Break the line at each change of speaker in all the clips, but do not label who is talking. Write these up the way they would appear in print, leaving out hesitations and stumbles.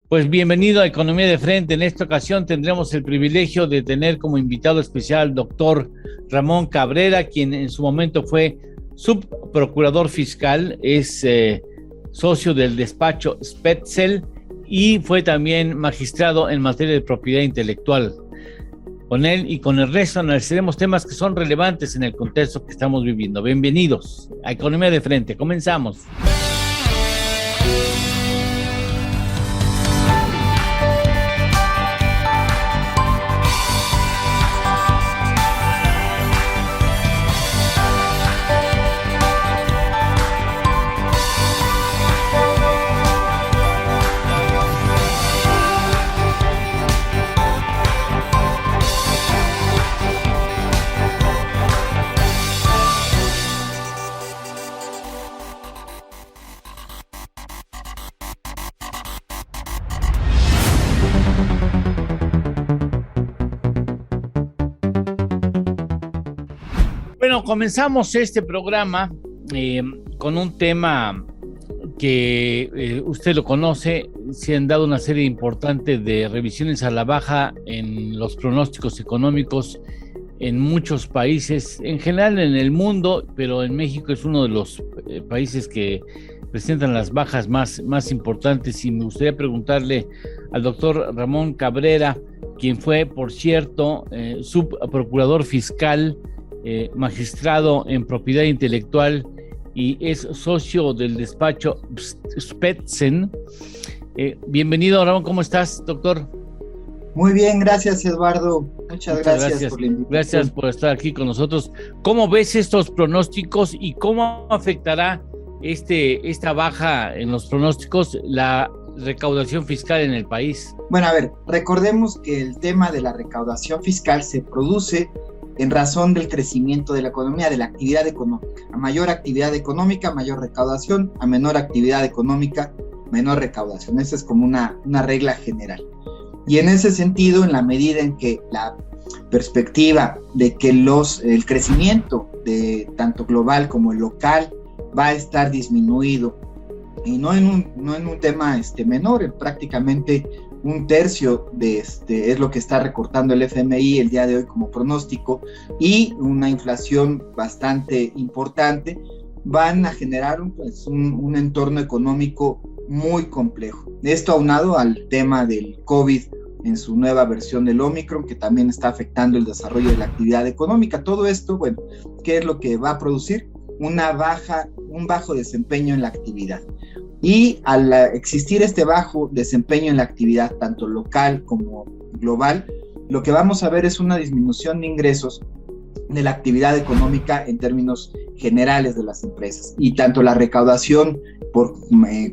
Pues bienvenido a Economía de Frente. En esta ocasión tendremos el privilegio de tener como invitado especial al doctor Ramón Cabrera, quien en su momento fue subprocurador fiscal, es socio del despacho Spetzel y fue también magistrado en materia de propiedad intelectual. Con él y con el resto analizaremos temas que son relevantes en el contexto que estamos viviendo. Bienvenidos a Economía de Frente. Comenzamos. Bueno, comenzamos este programa con un tema que usted lo conoce. Se han dado una serie importante de revisiones a la baja en los pronósticos económicos en muchos países, en general en el mundo, pero en México es uno de los países que presentan las bajas más importantes. Y me gustaría preguntarle al doctor Ramón Cabrera, quien fue, por cierto, subprocurador fiscal, magistrado en propiedad intelectual y es socio del despacho Spetzel. Bienvenido, Ramón. ¿Cómo estás, doctor?
Muy bien, gracias, Eduardo. Muchas gracias por la invitación.
Gracias por estar aquí con nosotros. ¿Cómo ves estos pronósticos y cómo afectará esta baja en los pronósticos la recaudación fiscal en el país?
Bueno, a ver, recordemos que el tema de la recaudación fiscal se produce en razón del crecimiento de la economía, de la actividad económica. A mayor actividad económica, mayor recaudación; a menor actividad económica, menor recaudación. Esa es como una regla general. Y en ese sentido, en la medida en que la perspectiva de que el crecimiento de tanto global como el local va a estar disminuido, y no en un tema menor, prácticamente un tercio es lo que está recortando el FMI el día de hoy como pronóstico, y una inflación bastante importante, van a generar un entorno económico muy complejo. Esto aunado al tema del COVID en su nueva versión del Omicron, que también está afectando el desarrollo de la actividad económica. Todo esto, bueno, ¿qué es lo que va a producir? Un bajo desempeño en la actividad. Y al existir este bajo desempeño en la actividad, tanto local como global, lo que vamos a ver es una disminución de ingresos de la actividad económica en términos generales de las empresas. Y tanto la recaudación por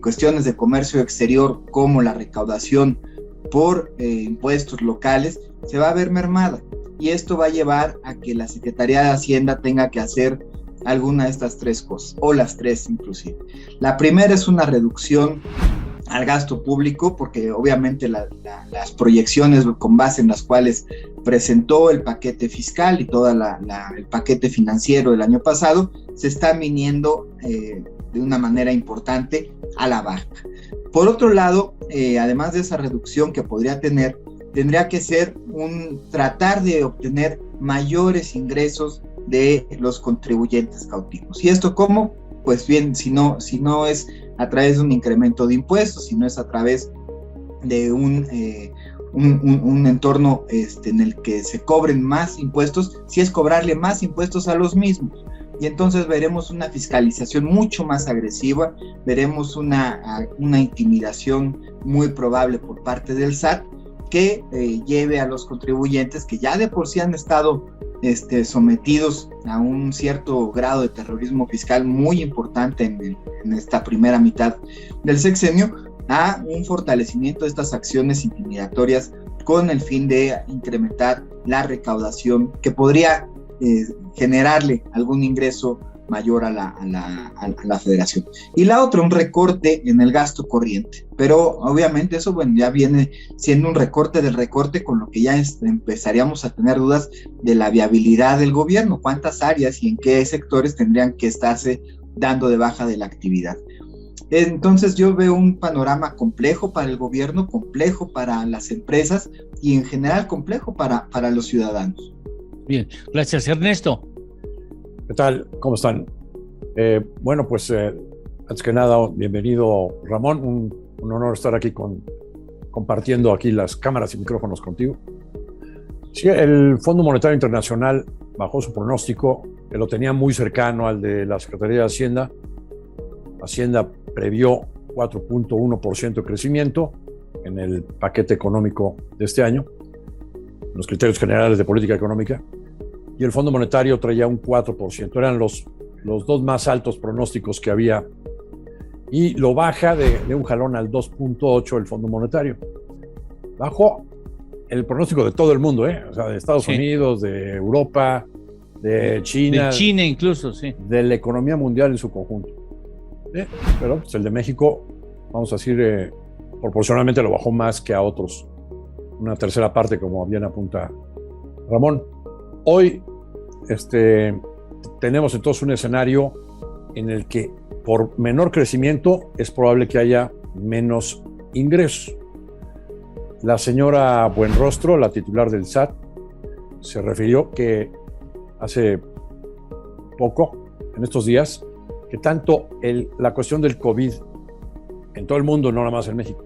cuestiones de comercio exterior como la recaudación por impuestos locales se va a ver mermada. Y esto va a llevar a que la Secretaría de Hacienda tenga que hacer alguna de estas tres cosas, o las tres inclusive. La primera es una reducción al gasto público, porque obviamente las proyecciones con base en las cuales presentó el paquete fiscal y todo el paquete financiero del año pasado se están viniendo de una manera importante a la baja. Por otro lado, además de esa reducción que podría tener, tendría que ser tratar de obtener mayores ingresos de los contribuyentes cautivos. ¿Y esto cómo? Pues bien, si no es a través de un incremento de impuestos, sino es a través de un entorno en el que se cobren más impuestos, si es cobrarle más impuestos a los mismos. Y entonces veremos una fiscalización mucho más agresiva, veremos una intimidación muy probable por parte del SAT, que lleve a los contribuyentes que ya de por sí han estado sometidos a un cierto grado de terrorismo fiscal muy importante en esta primera mitad del sexenio, a un fortalecimiento de estas acciones intimidatorias con el fin de incrementar la recaudación que podría generarle algún ingreso mayor a la federación. Y la otra, un recorte en el gasto corriente, pero obviamente eso, bueno, ya viene siendo un recorte del recorte, con lo que ya empezaríamos a tener dudas de la viabilidad del gobierno, cuántas áreas y en qué sectores tendrían que estarse dando de baja de la actividad. Entonces yo veo un panorama complejo para el gobierno, complejo para las empresas y en general complejo para los ciudadanos.
Bien, gracias Ernesto.
¿Qué tal? ¿Cómo están? Bueno, pues antes que nada, bienvenido Ramón, un honor estar aquí compartiendo aquí las cámaras y micrófonos contigo. Sí, el Fondo Monetario Internacional bajó su pronóstico, que lo tenía muy cercano al de la Secretaría de Hacienda. Hacienda previó 4.1% de crecimiento en el paquete económico de este año, los criterios generales de política económica, y el Fondo Monetario traía un 4%. Eran los dos más altos pronósticos que había, y lo baja de un jalón al 2.8% el Fondo Monetario. Bajó el pronóstico de todo el mundo, o sea, de Estados Unidos, de Europa, de China.
De China incluso, sí.
De la economía mundial en su conjunto. Pero pues, el de México, vamos a decir, proporcionalmente lo bajó más que a otros. Una tercera parte, como bien apunta Ramón. Hoy tenemos entonces un escenario en el que por menor crecimiento es probable que haya menos ingresos. La señora Buenrostro, la titular del SAT, se refirió que hace poco, en estos días, que tanto la cuestión del COVID en todo el mundo, no nada más en México,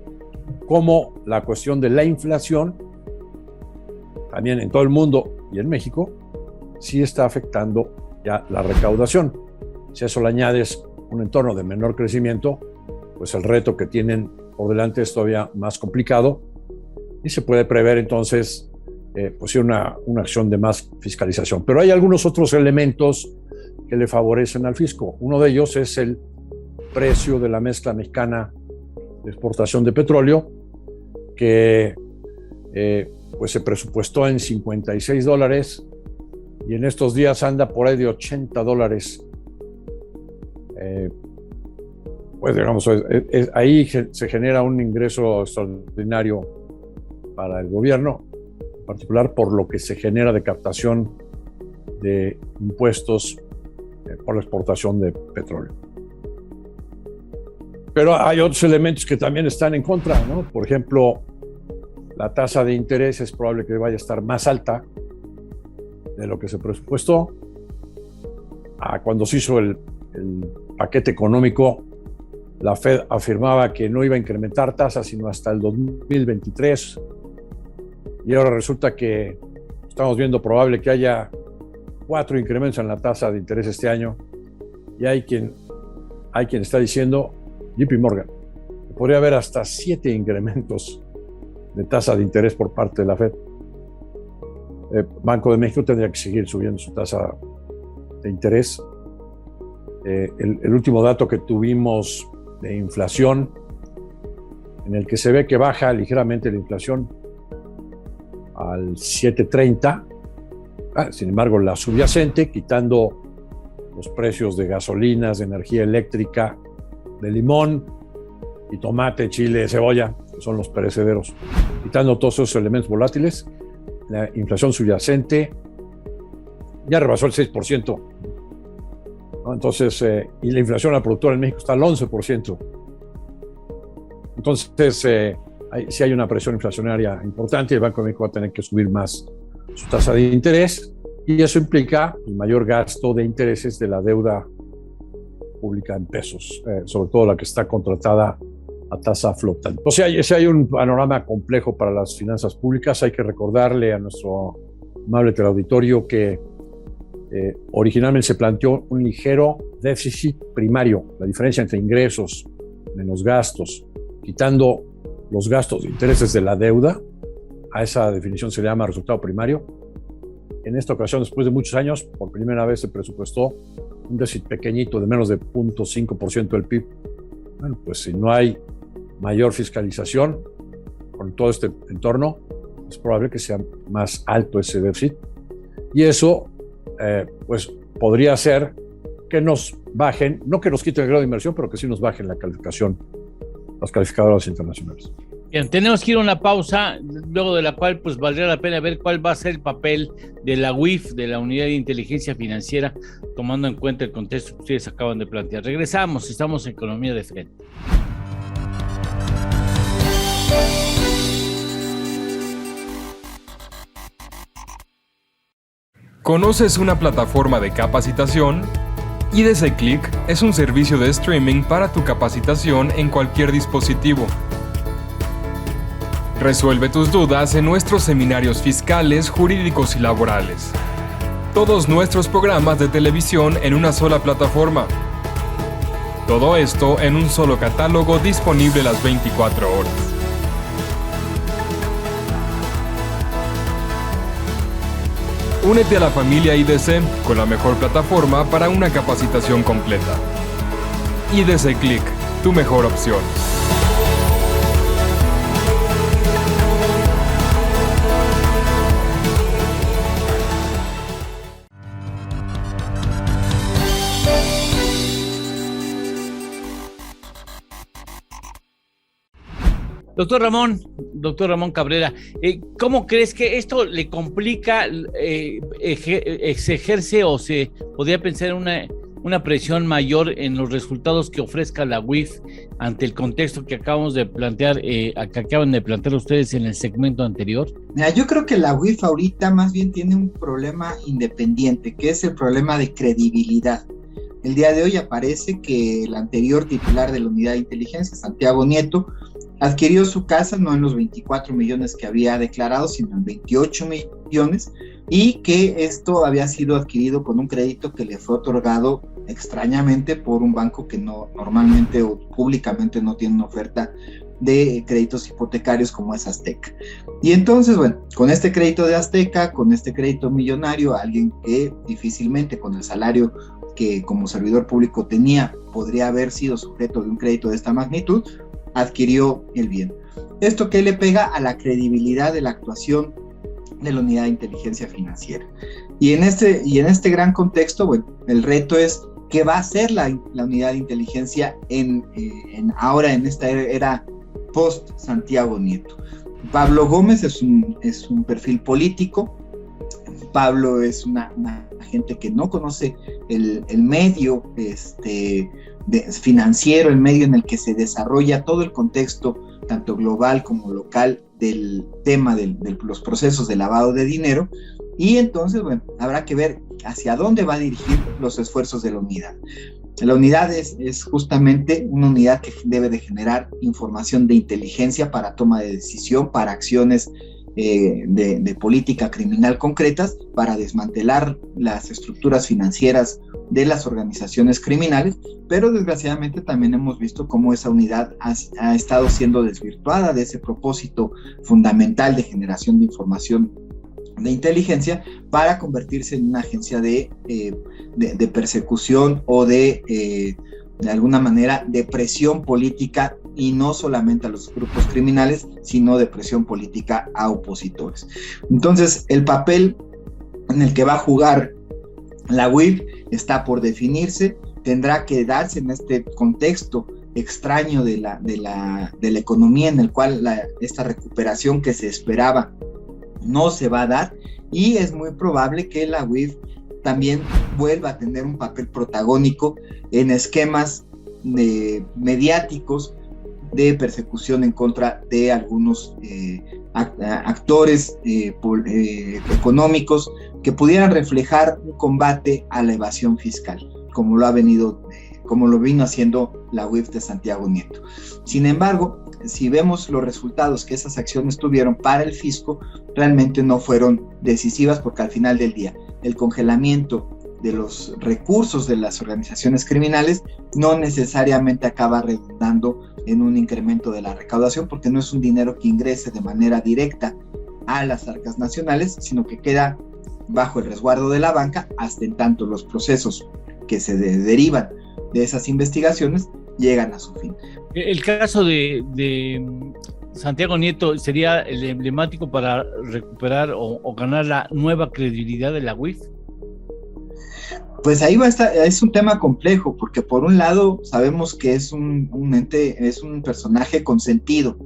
como la cuestión de la inflación, también en todo el mundo y en México, sí está afectando ya la recaudación. Si a eso le añades un entorno de menor crecimiento, pues el reto que tienen por delante es todavía más complicado y se puede prever entonces pues sí, una acción de más fiscalización. Pero hay algunos otros elementos que le favorecen al fisco. Uno de ellos es el precio de la mezcla mexicana de exportación de petróleo, que pues se presupuestó en $56 y en estos días anda por ahí de $80. Pues digamos, ahí se genera un ingreso extraordinario para el gobierno, en particular por lo que se genera de captación de impuestos por la exportación de petróleo. Pero hay otros elementos que también están en contra, ¿no? Por ejemplo, la tasa de interés es probable que vaya a estar más alta de lo que se presupuestó. Cuando se hizo el paquete económico, la Fed afirmaba que no iba a incrementar tasas sino hasta el 2023. Y ahora resulta que estamos viendo probable que haya 4 incrementos en la tasa de interés este año. Y hay quien está diciendo, JP Morgan, que podría haber hasta 7 incrementos de tasa de interés por parte de la Fed. Banco de México tendría que seguir subiendo su tasa de interés. El último dato que tuvimos de inflación, en el que se ve que baja ligeramente la inflación al 7.30, sin embargo la subyacente, quitando los precios de gasolinas, de energía eléctrica, de limón y tomate, chile, cebolla, que son los perecederos, quitando todos esos elementos volátiles, la inflación subyacente ya rebasó el 6%, ¿no? Entonces, y la inflación al productor en México está al 11%. Entonces, sí hay una presión inflacionaria importante y el Banco de México va a tener que subir más su tasa de interés y eso implica el mayor gasto de intereses de la deuda pública en pesos, sobre todo la que está contratada a tasa flotante. O sea, hay un panorama complejo para las finanzas públicas. Hay que recordarle a nuestro amable teleauditorio que originalmente se planteó un ligero déficit primario, la diferencia entre ingresos menos gastos, quitando los gastos de intereses de la deuda. A esa definición se le llama resultado primario. En esta ocasión, después de muchos años, por primera vez se presupuestó un déficit pequeñito de menos de 0.5% del PIB. Bueno, pues si no hay mayor fiscalización con todo este entorno, es probable que sea más alto ese déficit. Y eso, pues, podría hacer que nos bajen, no que nos quiten el grado de inversión, pero que sí nos bajen la calificación, las calificadoras internacionales.
Bien, tenemos que ir a una pausa, luego de la cual pues valdría la pena ver cuál va a ser el papel de la UIF, de la Unidad de Inteligencia Financiera, tomando en cuenta el contexto que ustedes acaban de plantear. Regresamos, estamos en Economía de Frente.
¿Conoces una plataforma de capacitación? IDC Click es un servicio de streaming para tu capacitación en cualquier dispositivo. Resuelve tus dudas en nuestros seminarios fiscales, jurídicos y laborales. Todos nuestros programas de televisión en una sola plataforma. Todo esto en un solo catálogo disponible las 24 horas. Únete a la familia IDC con la mejor plataforma para una capacitación completa. IDC Click, tu mejor opción.
Doctor Ramón Cabrera, ¿cómo crees que esto le complica, se ejerce o se podría pensar una presión mayor en los resultados que ofrezca la UIF ante el contexto que acabamos de plantear, que acaban de plantear ustedes en el segmento anterior?
Mira, yo creo que la UIF ahorita más bien tiene un problema independiente, que es el problema de credibilidad. El día de hoy aparece que el anterior titular de la Unidad de Inteligencia, Santiago Nieto, adquirió su casa no en los 24 millones que había declarado, sino en 28 millones, y que esto había sido adquirido con un crédito que le fue otorgado extrañamente por un banco que no normalmente o públicamente no tiene una oferta de créditos hipotecarios como es Azteca. Y entonces, bueno, con este crédito de Azteca, con este crédito millonario, alguien que difícilmente con el salario que como servidor público tenía podría haber sido sujeto de un crédito de esta magnitud, adquirió el bien. ¿Esto qué le pega a la credibilidad de la actuación de la Unidad de Inteligencia Financiera? Y en este gran contexto, bueno, el reto es qué va a hacer la Unidad de Inteligencia ahora en esta era post Santiago Nieto. Pablo Gómez es un perfil político. Pablo es una gente que no conoce el medio financiero, el medio en el que se desarrolla todo el contexto, tanto global como local, del tema de los procesos de lavado de dinero. Y entonces, bueno, habrá que ver hacia dónde va a dirigir los esfuerzos de la unidad. La unidad es justamente una unidad que debe de generar información de inteligencia para toma de decisión, para acciones de política criminal concretas, para desmantelar las estructuras financieras de las organizaciones criminales, pero desgraciadamente también hemos visto cómo esa unidad ha estado siendo desvirtuada de ese propósito fundamental de generación de información de inteligencia para convertirse en una agencia de persecución o de alguna manera de presión política, y no solamente a los grupos criminales, sino de presión política a opositores. Entonces, el papel en el que va a jugar la UIF está por definirse, tendrá que darse en este contexto extraño de la economía, en el cual esta recuperación que se esperaba no se va a dar, y es muy probable que la UIF también vuelva a tener un papel protagónico en esquemas mediáticos de persecución en contra de algunos actores económicos que pudieran reflejar un combate a la evasión fiscal, como lo vino haciendo la UIF de Santiago Nieto. Sin embargo, si vemos los resultados que esas acciones tuvieron para el fisco, realmente no fueron decisivas, porque al final del día el congelamiento de los recursos de las organizaciones criminales no necesariamente acaba redundando en un incremento de la recaudación, porque no es un dinero que ingrese de manera directa a las arcas nacionales, sino que queda bajo el resguardo de la banca hasta en tanto los procesos que se derivan de esas investigaciones llegan a su fin.
El caso de Santiago Nieto sería el emblemático para recuperar o ganar la nueva credibilidad de la UIF.
Pues ahí va a estar, es un tema complejo, porque por un lado sabemos que es un ente, es un personaje consentido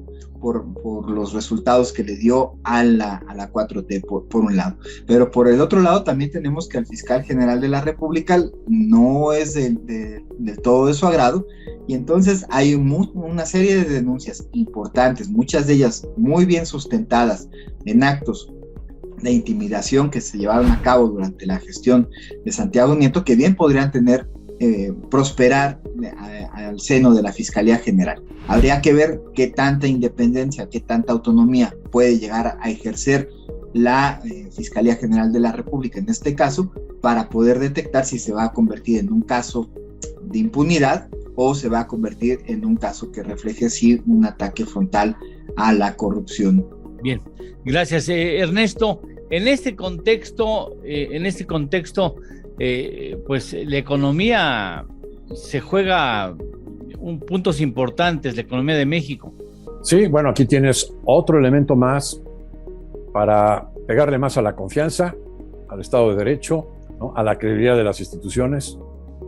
por los resultados que le dio a la 4T, por un lado. Pero por el otro lado también tenemos que al fiscal general de la República no es del todo de su agrado, y entonces hay una serie de denuncias importantes, muchas de ellas muy bien sustentadas en actos de intimidación que se llevaron a cabo durante la gestión de Santiago Nieto, que bien podrían prosperar al seno de la Fiscalía General. Habría que ver qué tanta independencia, qué tanta autonomía puede llegar a ejercer la Fiscalía General de la República en este caso, para poder detectar si se va a convertir en un caso de impunidad o se va a convertir en un caso que refleje sí un ataque frontal a la corrupción.
Bien, gracias, Ernesto. En este contexto, pues la economía se juega puntos importantes, la economía de México.
Sí, bueno, aquí tienes otro elemento más para pegarle más a la confianza, al Estado de Derecho, ¿no?, a la credibilidad de las instituciones,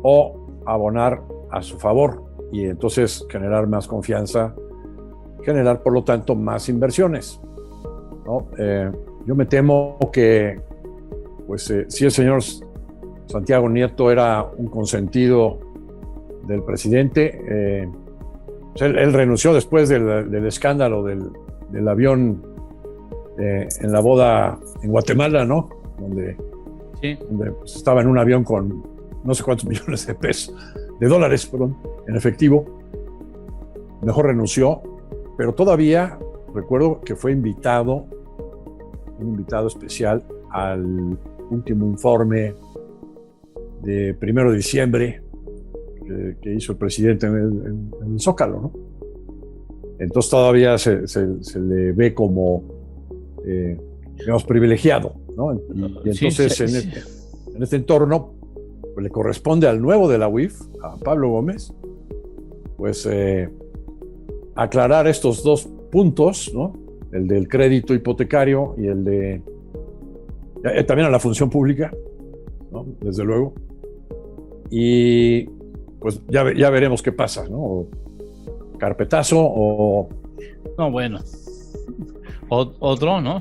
o abonar a su favor y entonces generar más confianza, generar por lo tanto más inversiones, ¿no? Yo me temo que, pues, si el señor Santiago Nieto era un consentido del presidente, pues él renunció después del escándalo del avión en la boda en Guatemala, ¿no? Donde pues, estaba en un avión con no sé cuántos millones de dólares, en efectivo. Mejor renunció, pero todavía recuerdo que fue un invitado especial al último informe de 1 de diciembre que hizo el presidente en el Zócalo, ¿no? Entonces todavía se le ve como, digamos, privilegiado, ¿no? Y entonces en este entorno pues, le corresponde al nuevo de la UIF, a Pablo Gómez, pues aclarar estos dos puntos, ¿no? El del crédito hipotecario y el de también a la función pública, ¿no? Desde luego. Y pues ya veremos qué pasa, ¿no? O carpetazo o...
No, bueno. Otro, ¿no?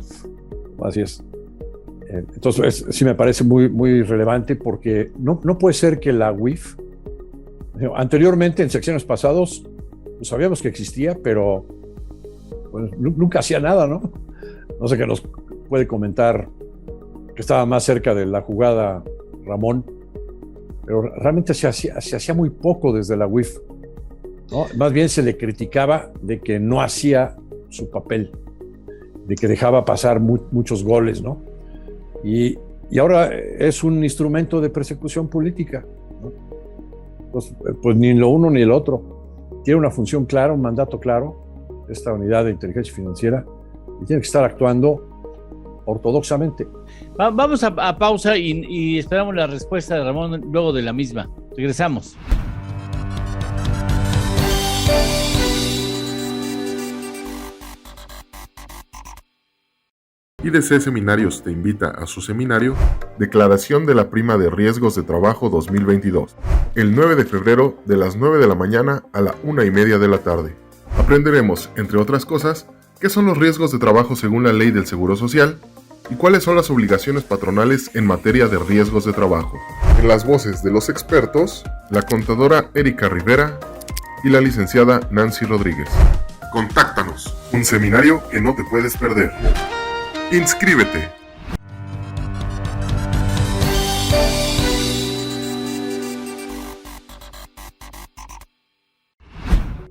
Así es. Entonces sí me parece muy, muy relevante porque no puede ser que la UIF, anteriormente en secciones pasados, pues sabíamos que existía, pero pues, nunca hacía nada, ¿no? No sé qué nos puede comentar, que estaba más cerca de la jugada Ramón, pero realmente se hacía muy poco desde la UIF, ¿no? Más bien se le criticaba de que no hacía su papel, de que dejaba pasar muchos goles, ¿no? Y ahora es un instrumento de persecución política, ¿no? Pues ni lo uno ni el otro. Tiene una función clara, un mandato claro, esta unidad de inteligencia financiera, y tiene que estar actuando ortodoxamente.
Vamos a pausa y esperamos la respuesta de Ramón luego de la misma. Regresamos.
IDC Seminarios te invita a su seminario Declaración de la Prima de Riesgos de Trabajo 2022, el 9 de febrero de las 9 de la mañana a la 1:30 de la tarde. Aprenderemos, entre otras cosas, qué son los riesgos de trabajo según la Ley del Seguro Social y cuáles son las obligaciones patronales en materia de riesgos de trabajo. En las voces de los expertos, la contadora Erika Rivera y la licenciada Nancy Rodríguez. Contáctanos, un seminario que no te puedes perder. ¡Inscríbete!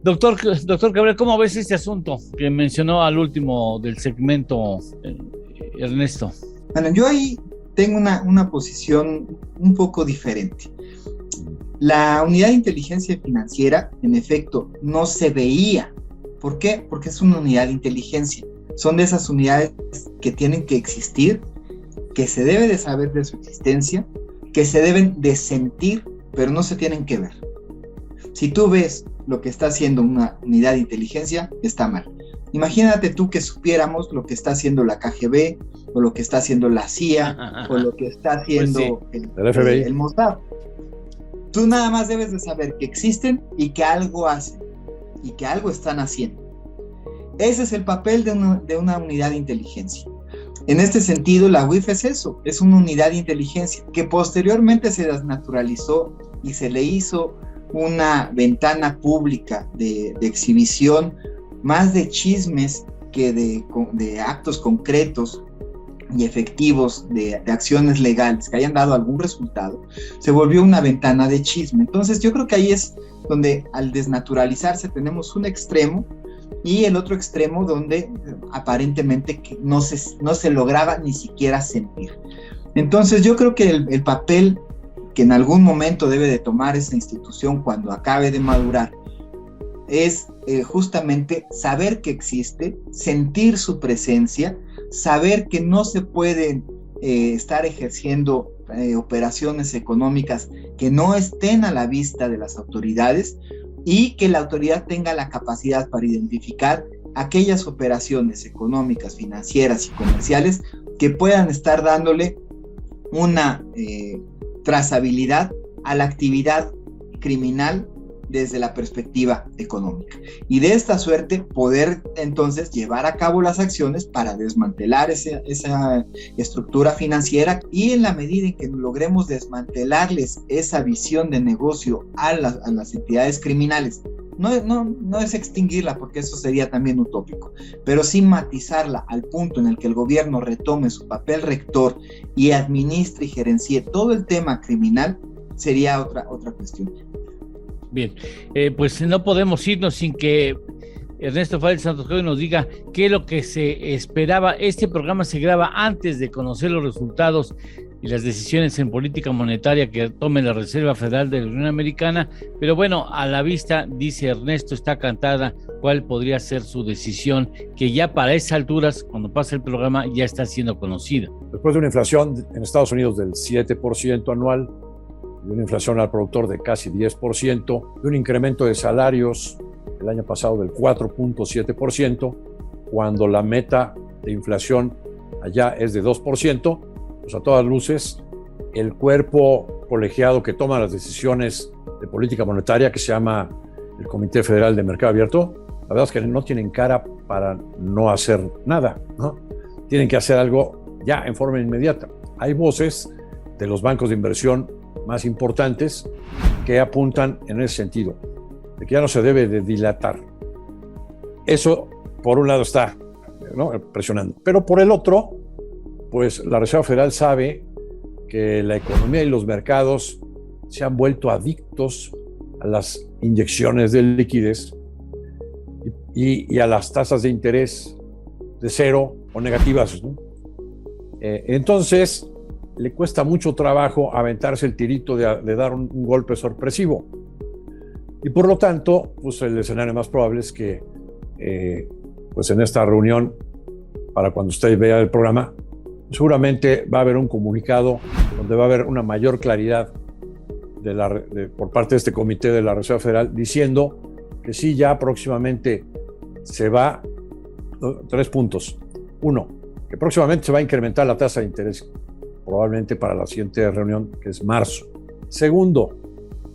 Doctor Cabrera, ¿cómo ves este asunto que mencionó al último del segmento, Ernesto?
Bueno, yo ahí tengo una posición un poco diferente. La unidad de inteligencia financiera, en efecto, no se veía. ¿Por qué? Porque es una unidad de inteligencia. Son de esas unidades que tienen que existir, que se debe de saber de su existencia, que se deben de sentir, pero no se tienen que ver. Si tú ves lo que está haciendo una unidad de inteligencia, está mal. Imagínate tú que supiéramos lo que está haciendo la KGB, o lo que está haciendo la CIA, o lo que está haciendo
pues sí,
el FBI.
El Mossad. Tú nada más debes de saber que existen y que algo hacen, y que algo están haciendo. Ese es el papel de una unidad de inteligencia. En este sentido, la UIF es eso, es una unidad de inteligencia que posteriormente se desnaturalizó y se le hizo una ventana pública de exhibición, más de chismes que de actos concretos y efectivos de acciones legales que hayan dado algún resultado. Se volvió una ventana de chisme. Entonces yo creo que ahí es donde, al desnaturalizarse, tenemos un extremo y el otro extremo donde aparentemente no se lograba ni siquiera sentir. Entonces yo creo que el papel que en algún momento debe de tomar esa institución cuando acabe de madurar es justamente saber que existe, sentir su presencia, saber que no se pueden estar ejerciendo operaciones económicas que no estén a la vista de las autoridades, y que la autoridad tenga la capacidad para identificar aquellas operaciones económicas, financieras y comerciales que puedan estar dándole una trazabilidad a la actividad criminal desde la perspectiva económica. Y de esta suerte poder entonces llevar a cabo las acciones para desmantelar esa estructura financiera, y en la medida en que logremos desmantelarles esa visión de negocio a las entidades criminales, no es extinguirla, porque eso sería también utópico, pero sí matizarla al punto en el que el gobierno retome su papel rector y administre y gerencie todo el tema criminal, sería otra cuestión.
Bien, pues no podemos irnos sin que Ernesto Fábrez Santos Joven nos diga qué es lo que se esperaba. Este programa se graba antes de conocer los resultados y las decisiones en política monetaria que tome la Reserva Federal de la Unión Americana, pero bueno, a la vista, dice Ernesto, está cantada cuál podría ser su decisión, que ya para esas alturas, cuando pase el programa, ya está siendo conocida.
Después de una inflación en Estados Unidos del 7% anual, de una inflación al productor de casi 10%, de un incremento de salarios el año pasado del 4.7%, cuando la meta de inflación allá es de 2%, pues a todas luces, el cuerpo colegiado que toma las decisiones de política monetaria, que se llama el Comité Federal de Mercado Abierto, la verdad es que no tienen cara para no hacer nada, ¿no? Tienen que hacer algo ya en forma inmediata. Hay voces de los bancos de inversión más importantes que apuntan en ese sentido, de que ya no se debe de dilatar. Eso, por un lado, está, ¿no?, presionando. Pero por el otro, pues la Reserva Federal sabe que la economía y los mercados se han vuelto adictos a las inyecciones de liquidez y a las tasas de interés de cero o negativas, ¿no? Entonces, le cuesta mucho trabajo aventarse el tirito de dar un golpe sorpresivo. Y por lo tanto, pues el escenario más probable es que pues en esta reunión, para cuando usted vea el programa, seguramente va a haber un comunicado donde va a haber una mayor claridad por parte de este comité de la Reserva Federal, diciendo que sí, ya próximamente se va, 3 puntos. 1, que próximamente se va a incrementar la tasa de interés, probablemente para la siguiente reunión, que es marzo. 2,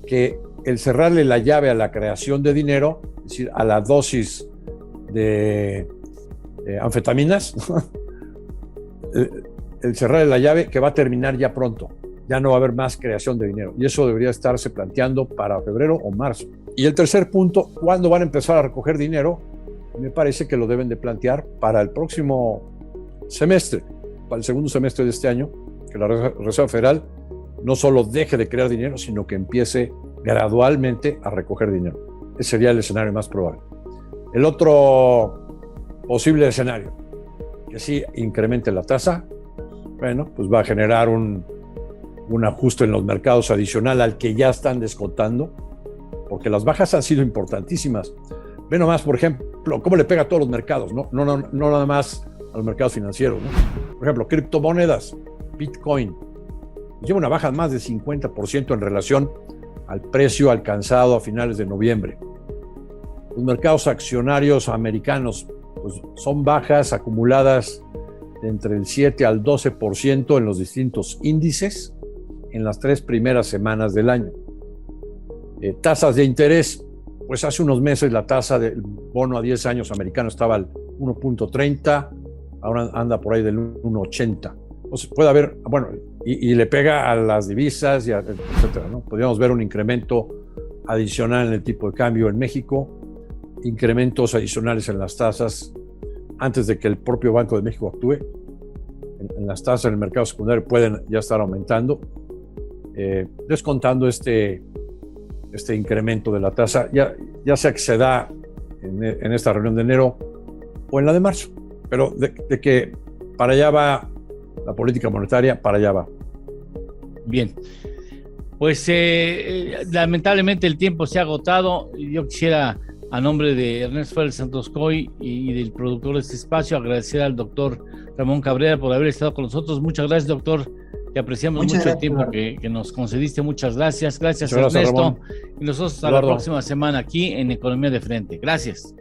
que el cerrarle la llave a la creación de dinero, es decir, a la dosis de anfetaminas, el cerrarle la llave, que va a terminar ya pronto. Ya no va a haber más creación de dinero. Y eso debería estarse planteando para febrero o marzo. Y el 3 punto, ¿cuándo van a empezar a recoger dinero? Me parece que lo deben de plantear para el próximo semestre, para el segundo semestre de este año, que la Reserva Federal no solo deje de crear dinero, sino que empiece gradualmente a recoger dinero. Ese sería el escenario más probable. El otro posible escenario, que sí incremente la tasa, bueno, pues va a generar un ajuste en los mercados adicional al que ya están descontando, porque las bajas han sido importantísimas. Ve nomás, por ejemplo, cómo le pega a todos los mercados, no nada más a los mercados financieros, ¿no? Por ejemplo, criptomonedas, Bitcoin, lleva una baja de más de 50% en relación al precio alcanzado a finales de noviembre. Los mercados accionarios americanos, pues, son bajas acumuladas de entre el 7 al 12% en los distintos índices en las 3 primeras semanas del año. Tasas de interés pues hace unos meses la tasa del bono a 10 años americano estaba al 1.30, ahora anda por ahí del 1.80. Entonces puede haber, bueno, y le pega a las divisas, y etcétera, ¿no? Podríamos ver un incremento adicional en el tipo de cambio en México, incrementos adicionales en las tasas antes de que el propio Banco de México actúe. En las tasas en el mercado secundario pueden ya estar aumentando, descontando este incremento de la tasa, ya sea que se da en esta reunión de enero o en la de marzo, pero de que para allá va la política monetaria, para allá va.
Bien, pues lamentablemente el tiempo se ha agotado. Yo quisiera, a nombre de Ernesto Félix Santos Coy y del productor de este espacio, agradecer al doctor Ramón Cabrera por haber estado con nosotros. Muchas gracias, doctor. Te apreciamos mucho el tiempo que nos concediste. Muchas gracias. Gracias, Ernesto. Ramón. Y nosotros hasta la próxima semana aquí en Economía de Frente. Gracias.